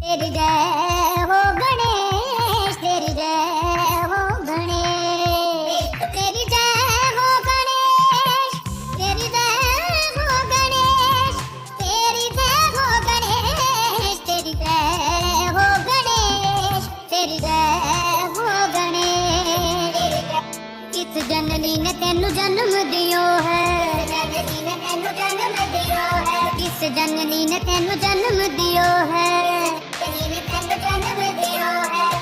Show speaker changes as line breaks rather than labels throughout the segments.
तेरी जय हो गणेश, तेरी जय हो गणेश, तेरी जय हो गणेश, तेरी जय हो गणेश, तेरी जय हो गणेश, तेरी जय हो गणेश, तेरी जय हो गणेश। किस जननी ने तेनू जन्म दियो है, जननी ने तेनू जन्म दियो है, किस जननी ने तेनू जन्म दियो है,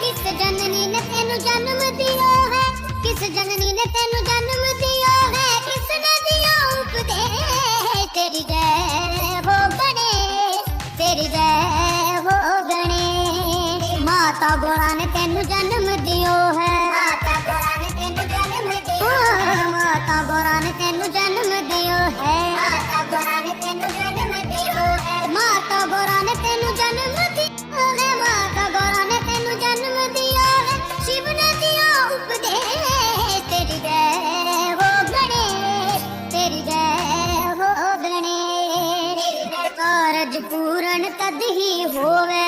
किस जननी ने तेनू जन्म दियो है, किस जननी ने तेनू जन्म दियो है, किसने दियो उपदेश। तेरी जय हो गणेश, तेरी जय हो गणेश। माता गोरा ने तेनू जन्म दियो है, माता गोरा ने तेनू जन्म दियो है, माता गोरा ने तेनू जन्म दियो है, माता गोरा ने तेनू जन्म दियो है, माता गोरा ने तेनू जन्म दियो है, माता गोरा ने तेनू जन्म दियो है, शिव ने दियो उपदेश। तेरी जय हो गणेश, तेरी जय हो गणेश। कारज पूर्ण तद ही होवे,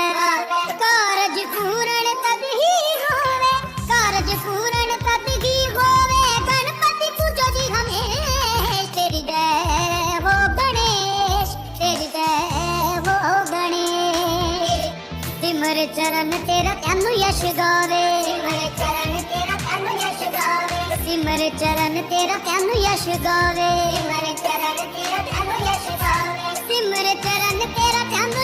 कारज पूर्ण तद ही होवे, कारज पूर्ण तद ही होवे, गणपति पूजो जी हमें। तेरी जय हो गणेश, तेरी जय हो गणेश। सिमर चरण तेरा तनु यश गावे, सिमर चरण तेरा तनु यश गावे, सिमर चरण तेरा तनु यश गावे, सिमर चरण तेरा तनु यश गावे, सिमर चरण तेरा तनु